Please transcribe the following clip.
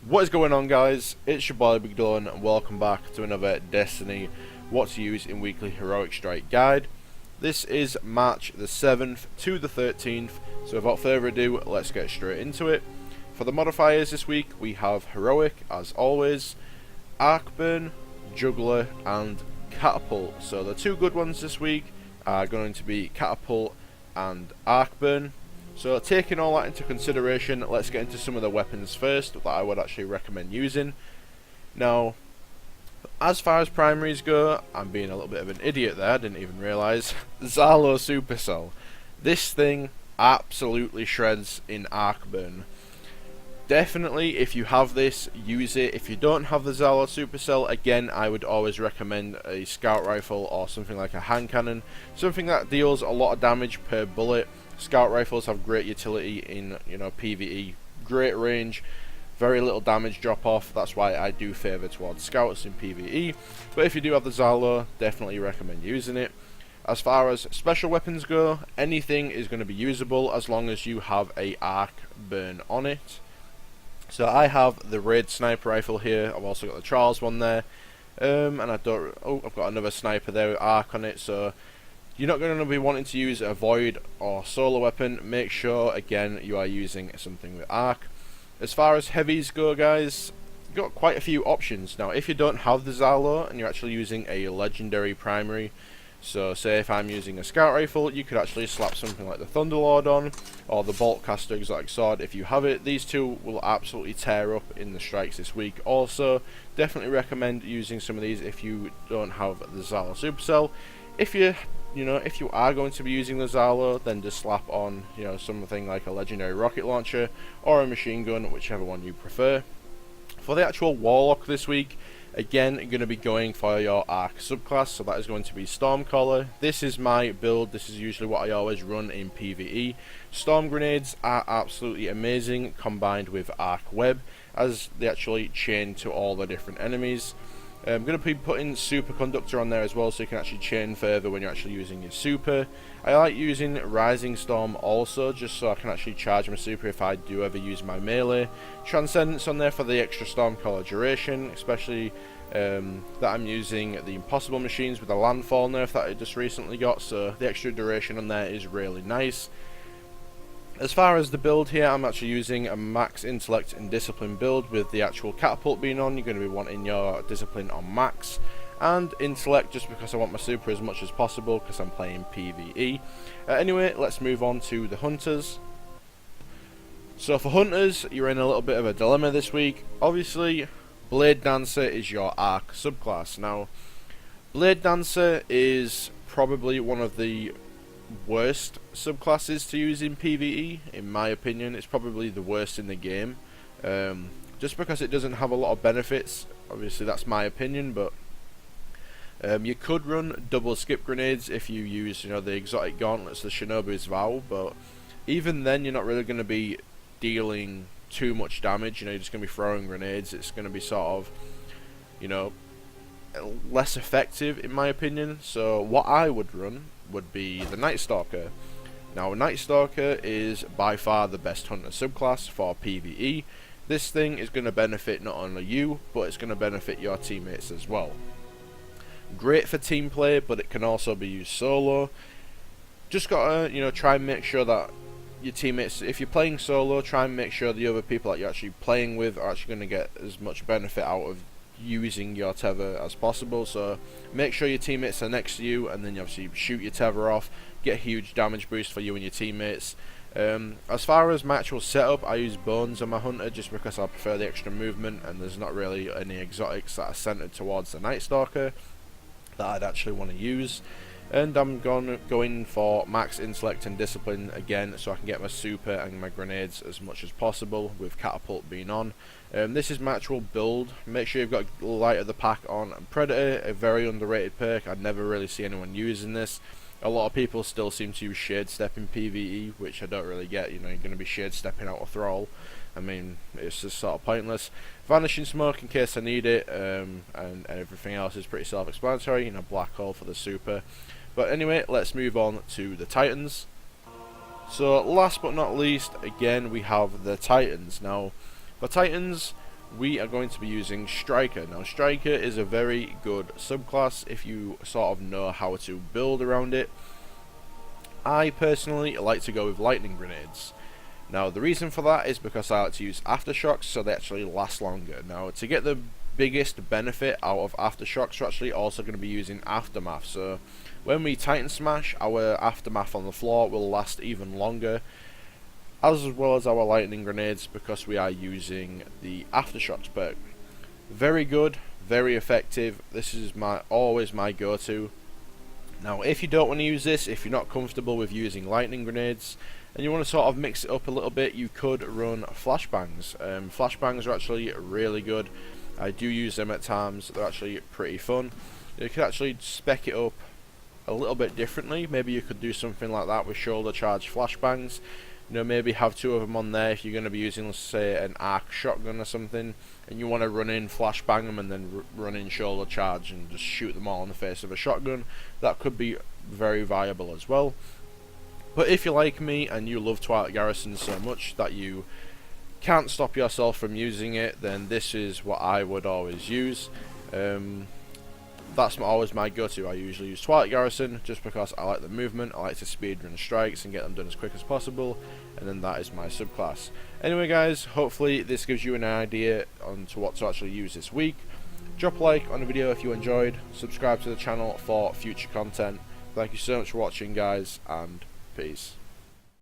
What is going on, guys? It's your boy Big Dylan and welcome back to another Destiny What to Use in Weekly Heroic Strike guide. This is March the 7th to the 13th, so without further ado, let's get straight into it. For the modifiers this week, we have Heroic, as always, Arcburn, Juggler, and Catapult. So the two good ones this week are going to be Catapult and Arcburn. So taking all that into consideration, let's get into some of the weapons first that I would actually recommend using. Now, as far as primaries go, I'm being a little bit of an idiot there, I didn't even realise. Zalo Supercell. This thing absolutely shreds in Arcburn. Definitely, if you have this, use it. If you don't have the Zalo Supercell, again, I would always recommend a scout rifle or something like a hand cannon. Something that deals a lot of damage per bullet. Scout rifles have great utility in, PvE. Great range, very little damage drop off. That's why I do favour towards scouts in PvE. But if you do have the Zalo, definitely recommend using it. As far as special weapons go, anything is going to be usable as long as you have a arc burn on it. So I have the Raid sniper rifle here. I've also got the Charles one there, and I've got another sniper there with arc on it. So you're not going to be wanting to use a void or solar weapon. Make sure again you are using something with arc. As far as heavies go, guys, you've got quite a few options. Now, if you don't have the Zalo and you're actually using a legendary primary, so say if I'm using a scout rifle, you could actually slap something like the Thunderlord on, or the Boltcaster Exotic Sword if you have it. These two will absolutely tear up in the strikes this week. Also, definitely recommend using some of these if you don't have the Zalo Supercell. If you are going to be using the Zalo, then just slap on, something like a legendary rocket launcher or a machine gun, whichever one you prefer. For the actual Warlock this week, again, you're going to be going for your Arc subclass, so that is going to be Stormcaller. This is my build. This is usually what I always run in PvE. Storm grenades are absolutely amazing combined with Arc Web, as they actually chain to all the different enemies. I'm going to be putting Superconductor on there as well, so you can actually chain further when you're actually using your super. I like using Rising Storm also, just so I can actually charge my super if I do ever use my melee. Transcendence on there for the extra Stormcaller duration, especially that I'm using the Impossible Machines with the Landfall nerf that I just recently got, so the extra duration on there is really nice. As far as the build here, I'm actually using a max intellect and discipline build with the actual catapult being on. You're going to be wanting your discipline on max and intellect just because I want my super as much as possible because I'm playing PvE. Anyway, let's move on to the hunters. So for hunters, you're in a little bit of a dilemma this week. Obviously, Blade Dancer is your arc subclass. Now, Blade Dancer is probably one of the worst subclasses to use in PvE. In my opinion, it's probably the worst in the game, just because it doesn't have a lot of benefits. Obviously that's my opinion, but you could run double skip grenades if you use the exotic gauntlets, the Shinobi's Vow, but even then you're not really going to be dealing too much damage. You're just going to be throwing grenades. It's going to be sort of less effective in my opinion. So what I would run would be the Night Stalker. Now, Night Stalker is by far the best hunter subclass for PvE. This thing is going to benefit not only you, but it's going to benefit your teammates as well. Great for team play, but it can also be used solo. Just gotta try and make sure that your teammates, if you're playing solo, try and make sure the other people that you're actually playing with are actually going to get as much benefit out of using your tether as possible. So make sure your teammates are next to you, and then you obviously shoot your tether off, get a huge damage boost for you and your teammates. As far as my actual setup, I use Bones on my hunter just because I prefer the extra movement, and there's not really any exotics that are centered towards the Night Stalker that I'd actually want to use. And I'm going for max intellect and discipline again, so I can get my super and my grenades as much as possible with catapult being on. This is my actual build. Make sure you've got Light of the Pack on. Predator, a very underrated perk. I never really see anyone using this. A lot of people still seem to use Shade Step in PvE, which I don't really get. You're going to be Shade Stepping out of Thrall. I mean, it's just sort of pointless. Vanishing Smoke in case I need it, and everything else is pretty self-explanatory. Black Hole for the super. But anyway, let's move on to the Titans. So last but not least, again we have the Titans. Now, for Titans, we are going to be using Striker. Now Striker is a very good subclass if you sort of know how to build around it. I personally like to go with lightning grenades. Now the reason for that is because I like to use aftershocks so they actually last longer. Now to get the biggest benefit out of aftershocks, we're actually also going to be using aftermath. So when we Titan Smash, our aftermath on the floor will last even longer, as well as our lightning grenades, because we are using the aftershocks perk. Very good, very effective. This is always my go-to. Now if you don't want to use this, if you're not comfortable with using lightning grenades and you want to sort of mix it up a little bit, you could run flashbangs. Flashbangs are actually really good. I do use them at times. They're actually pretty fun. You could actually spec it up a little bit differently. Maybe you could do something like that with shoulder charge flashbangs. You know, maybe have 2 of them on there if you're going to be using, let's say, an arc shotgun or something, and you want to run in, flashbang them, and then run in shoulder charge and just shoot them all in the face of a shotgun. That could be very viable as well. But if you're like me and you love Twilight Garrison so much that you can't stop yourself from using it, then this is what I would always use. That's always my go-to. I usually use Twilight Garrison just because I like the movement, I like to speedrun strikes and get them done as quick as possible, and then that is my subclass. Anyway guys, hopefully this gives you an idea on to what to actually use this week. Drop a like on the video if you enjoyed, subscribe to the channel for future content. Thank you so much for watching guys, and peace.